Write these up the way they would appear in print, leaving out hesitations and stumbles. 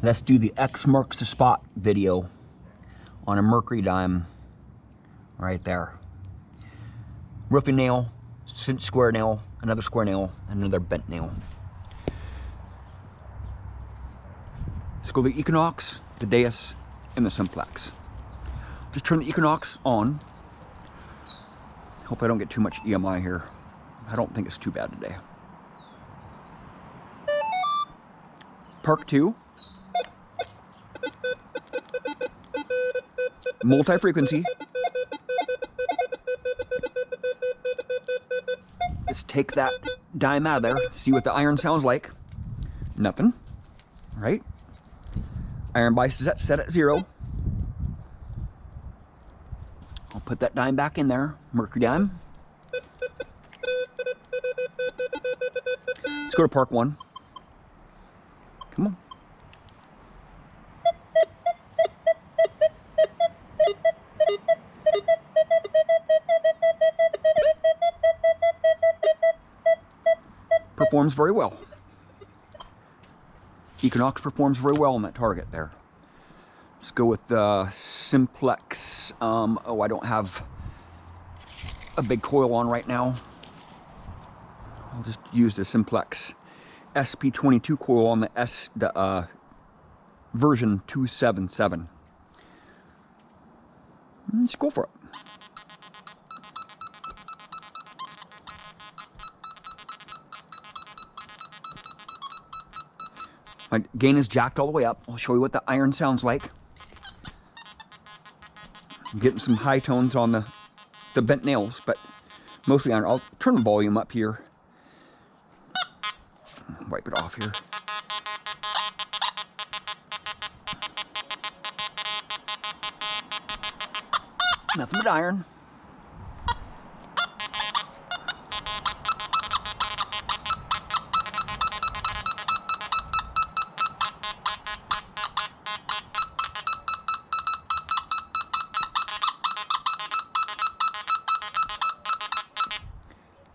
Let's do the X marks the spot video on a Mercury dime right there. Roofing nail, cinch square nail, another square nail, another bent nail. Let's go to the Equinox, the Deus, and the Simplex. Just turn the Equinox on. Hope I don't get too much EMI here. I don't think it's too bad today. Park 2. Multi-frequency. Let's take that dime out of there, see what the iron sounds like. Nothing, right? Iron bias is set at 0. I'll put that dime back in there, Mercury dime. Let's go to Park 1. Come on. Performs very well. Equinox performs very well on that target there. Let's go with the Simplex. Oh, I don't have a big coil on right now. I'll just use the Simplex SP22 coil on the version 277. Let's go for it. My gain is jacked all the way up. I'll show you what the iron sounds like. I'm getting some high tones on the bent nails, but mostly iron. I'll turn the volume up here. Wipe it off here. Nothing but iron.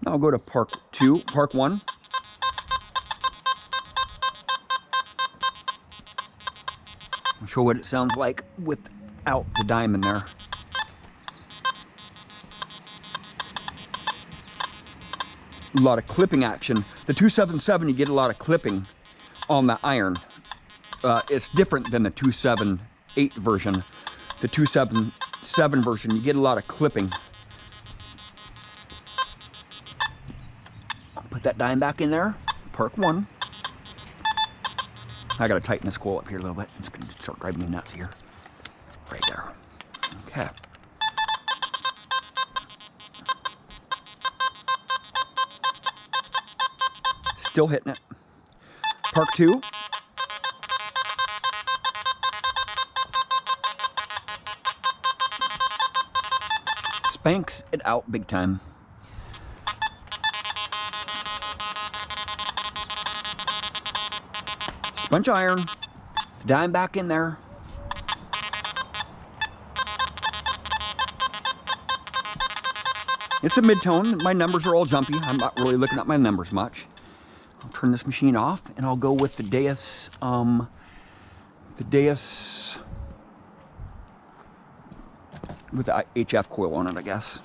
Now I'll go to Park 1. I'll show what it sounds like without the dime in there. A lot of clipping action. The 277, you get a lot of clipping on the iron. It's different than the 278 version. The 277 version, you get a lot of clipping. Put that dime back in there. Park 1. I gotta tighten this coil up here a little bit. It's gonna start driving me nuts here. Right there. Okay. Still hitting it. Park 2. Spanks it out big time. Bunch of iron, dime back in there. It's a mid-tone. My numbers are all jumpy. I'm not really looking at my numbers much. I'll turn this machine off and I'll go with the Deus, with the HF coil on it, I guess.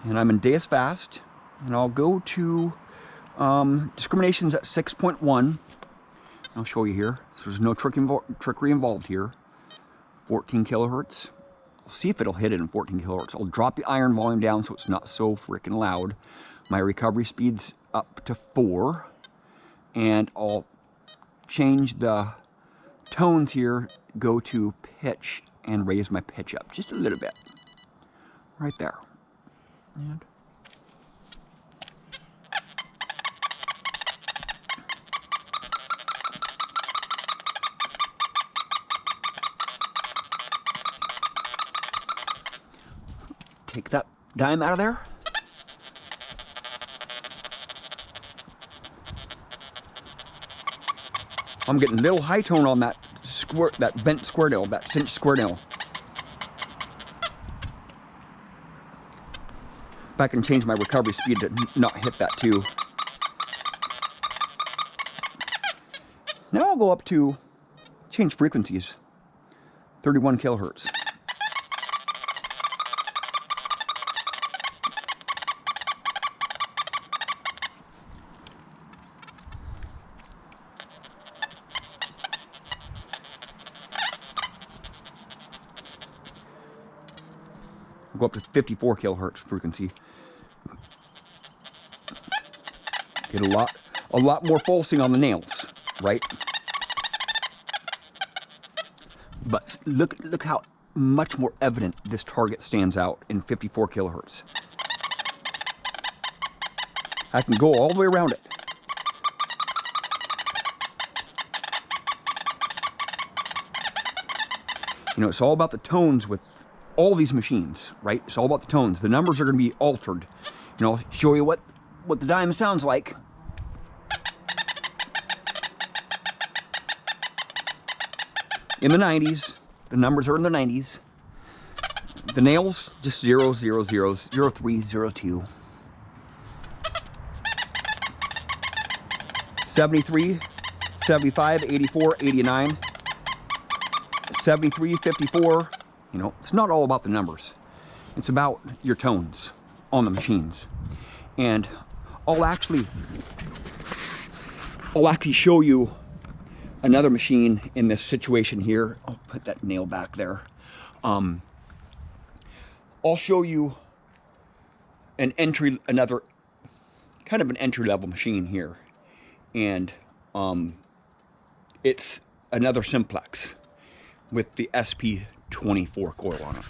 And I'm in Deus fast, and I'll go to discriminations at 6.1. I'll show you here. So there's no trickery involved here. 14 kilohertz. I'll see if it'll hit it in 14 kilohertz. I'll drop the iron volume down so it's not so freaking loud. My recovery speed's up to 4, and I'll change the tones here. Go to pitch and raise my pitch up just a little bit. Right there. And take that dime out of there. I'm getting a little high tone on that bent square nail, that cinch square nail. If I can change my recovery speed to not hit that too. Now I'll go up to change frequencies, 31 kilohertz. Go up to 54 kilohertz frequency. Get a lot more pulsing on the nails, right? But look how much more evident this target stands out in 54 kilohertz. I can go all the way around it. You know, it's all about the tones with all these machines, right? It's all about the tones. The numbers are going to be altered. You know, I'll show you what the dime sounds like. In the 90s, the numbers are in the 90s. The nails, just 0, 0, 0, 0, 3, 0, 2. 73, 75, 84, 89, 73, 54. You know, it's not all about the numbers. It's about your tones on the machines. And I'll actually show you another machine in this situation here. I'll put that nail back there. I'll show you another kind of an entry-level machine here. And it's another Simplex with the SP24 coil on it.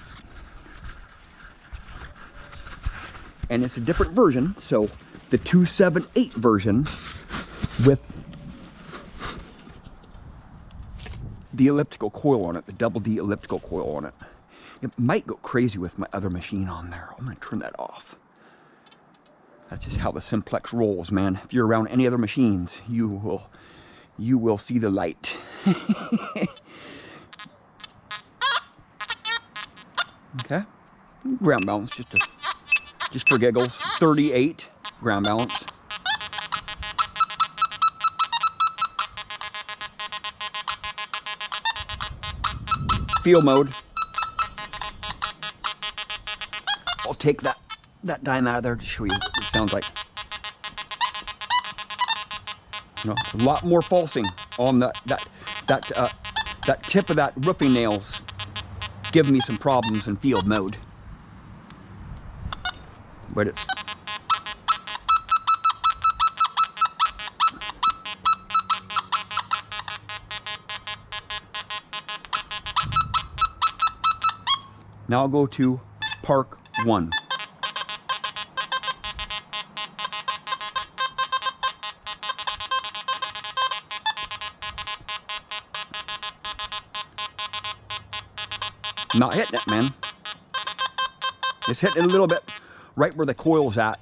And it's a different version, so the 278 version with the elliptical coil on it, the double D elliptical coil on it. It might go crazy with my other machine on there. I'm going to turn that off. That's just how the Simplex rolls, man. If you're around any other machines, you will see the light. Okay, ground balance just for giggles. 38 ground balance. Field mode. I'll take that dime out of there to show you what it sounds like. You know, a lot more pulsing on that tip of that roofing nails, giving me some problems in field mode. But it's now I'll go to Park 1. Not hitting it, man. It's hitting it a little bit right where the coil's at.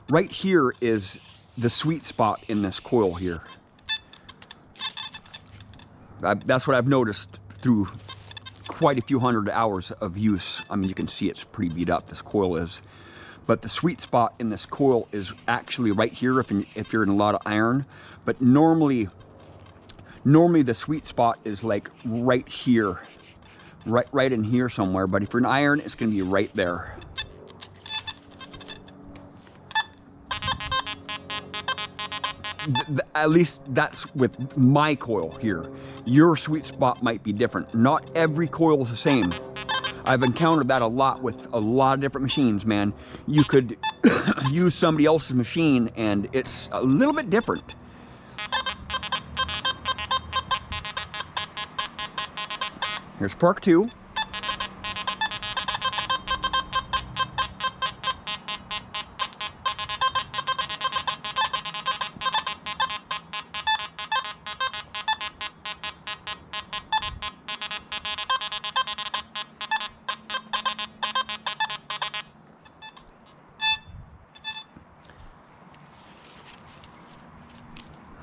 Right here is the sweet spot in this coil here. That's what I've noticed through quite a few hundred hours of use. I mean, you can see it's pretty beat up, this coil is. But the sweet spot in this coil is actually right here if you're in a lot of iron. But normally the sweet spot is like right here. Right in here somewhere, but if you're in iron, it's going to be right there. At least that's with my coil here. Your sweet spot might be different. Not every coil is the same. I've encountered that a lot with a lot of different machines, man. You could use somebody else's machine and it's a little bit different. Here's Park 2.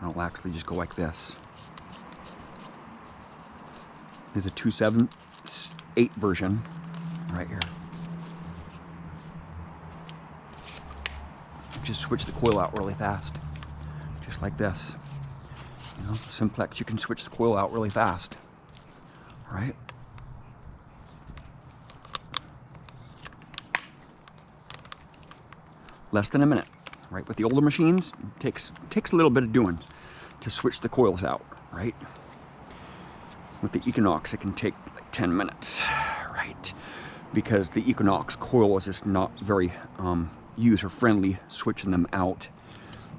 I'll actually just go like this. There's a 278 version right here. just switch the coil out really fast. Just like this. You know, Simplex, you can switch the coil out really fast. All right? Less than a minute. Right? With the older machines, it takes a little bit of doing to switch the coils out, right? With the Equinox, it can take like 10 minutes, right? Because the Equinox coil is just not very user-friendly, switching them out.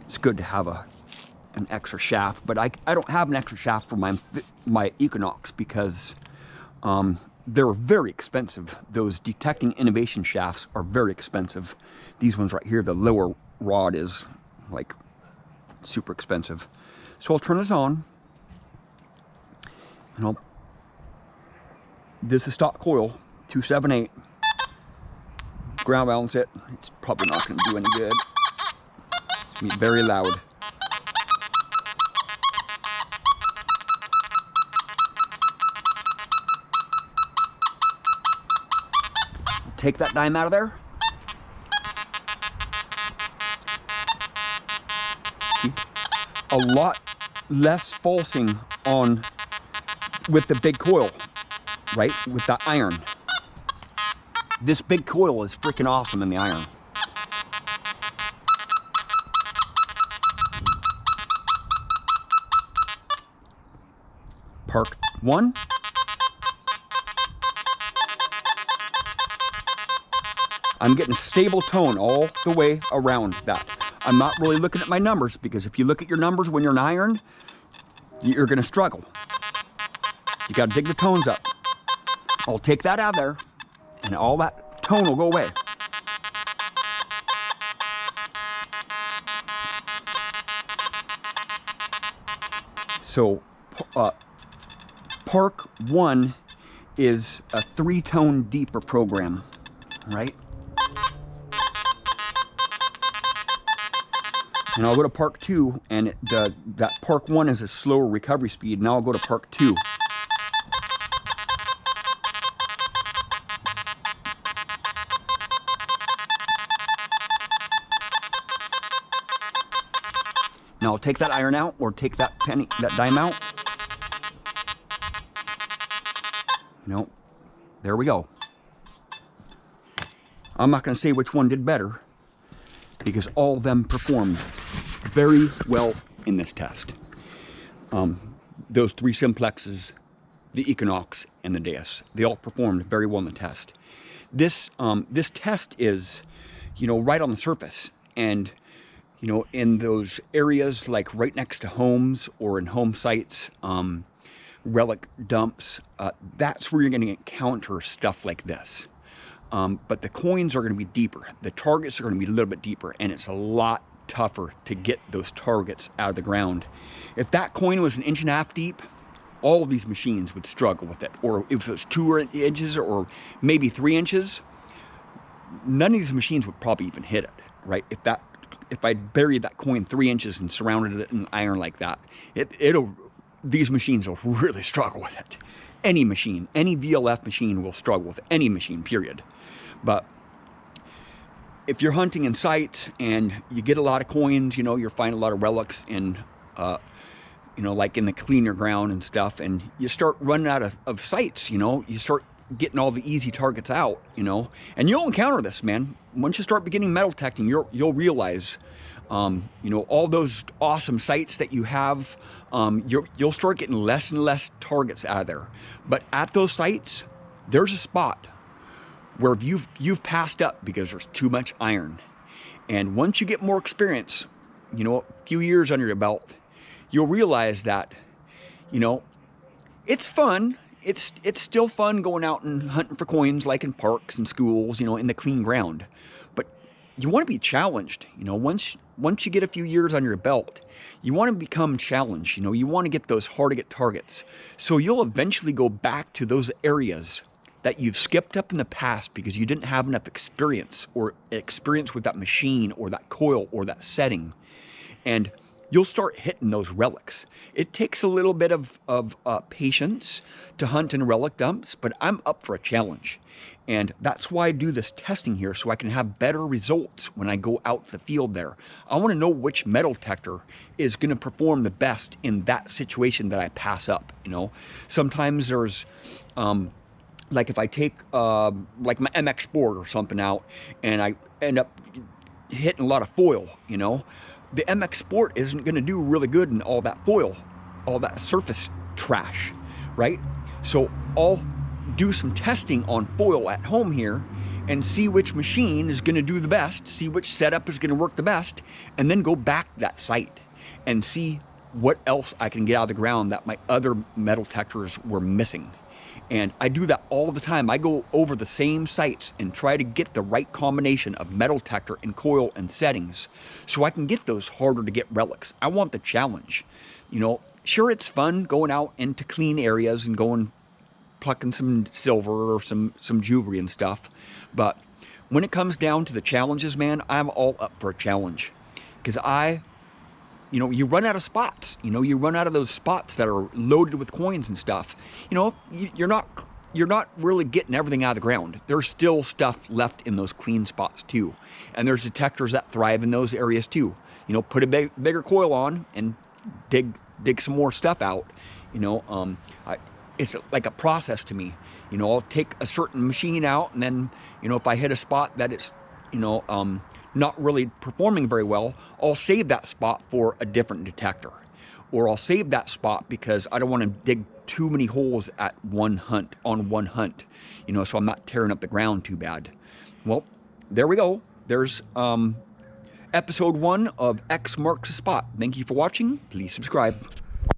It's good to have an extra shaft, but I don't have an extra shaft for my Equinox because they're very expensive. Those Detecting Innovation shafts are very expensive. These ones right here, the lower rod is like super expensive. So I'll turn this on, and this is the stock coil, 278. Ground balance it. It's probably not going to do any good. It's going to be very loud. Take that dime out of there. See? A lot less falsing on with the big coil, right? With the iron. This big coil is freaking awesome in the iron. Park 1. I'm getting a stable tone all the way around that. I'm not really looking at my numbers, because if you look at your numbers when you're in iron, you're going to struggle. You got to dig the tones up. I'll take that out of there, and all that tone will go away. So, Park 1 is a 3-tone deeper program, right? And I'll go to Park 2, and that Park 1 is a slower recovery speed. Now I'll go to Park 2. Now I'll take that iron out, or take that dime out. No, there we go. I'm not going to say which one did better, because all of them performed very well in this test. Those 3 Simplexes, the Equinox, and the Deus, they all performed very well in the test. This test is, you know, right on the surface, and you know, in those areas like right next to homes or in home sites, relic dumps, that's where you're going to encounter stuff like this. But the coins are going to be deeper. The targets are going to be a little bit deeper, and it's a lot tougher to get those targets out of the ground. If that coin was 1.5 inches deep, all of these machines would struggle with it. Or if it was 2 inches or maybe 3 inches, none of these machines would probably even hit it, right? If I buried that coin 3 inches and surrounded it in iron like that, these machines will really struggle with it. Any machine, any VLF machine will struggle with any machine, period. But if you're hunting in sites and you get a lot of coins, you know, you're finding a lot of relics in, you know, like in the cleaner ground and stuff, and you start running out of sites, you know, you start getting all the easy targets out, you know, and you'll encounter this, man. Once you start beginning metal detecting, you'll realize, you know, all those awesome sites that you have, you'll start getting less and less targets out of there. But at those sites, there's a spot where you've passed up because there's too much iron. And once you get more experience, you know, a few years under your belt, you'll realize that, you know, it's fun. It's still fun going out and hunting for coins, like in parks and schools, you know, in the clean ground. But you want to be challenged, you know. Once you get a few years on your belt, you want to become challenged, you know. You want to get those hard to get targets. So you'll eventually go back to those areas that you've skipped up in the past because you didn't have enough experience with that machine or that coil or that setting. And you'll start hitting those relics. It takes a little bit of patience to hunt in relic dumps, but I'm up for a challenge. And that's why I do this testing here, so I can have better results when I go out to the field there. I want to know which metal detector is going to perform the best in that situation that I pass up, you know. Sometimes there's, like if I take like my MX Sport or something out and I end up hitting a lot of foil, you know, the MX Sport isn't going to do really good in all that foil, all that surface trash, right? So I'll do some testing on foil at home here and see which machine is going to do the best, see which setup is going to work the best, and then go back to that site and see what else I can get out of the ground that my other metal detectors were missing. And I do that all the time. I go over the same sites and try to get the right combination of metal detector and coil and settings so I can get those harder to get relics. I want the challenge. You know, sure, it's fun going out into clean areas and going plucking some silver or some jewelry and stuff, but when it comes down to the challenges, man, I'm all up for a challenge. Because you know, you run out of spots. You know, you run out of those spots that are loaded with coins and stuff. You know, you're not really getting everything out of the ground. There's still stuff left in those clean spots too, and there's detectors that thrive in those areas too. You know, put a bigger coil on and dig some more stuff out. You know, it's like a process to me. You know, I'll take a certain machine out, and then, you know, if I hit a spot that it's, you know, not really performing very well, I'll save that spot for a different detector. Or I'll save that spot because I don't want to dig too many holes at on one hunt, you know, so I'm not tearing up the ground too bad. Well, there we go. There's episode 1 of X Marks the Spot. Thank you for watching. Please subscribe.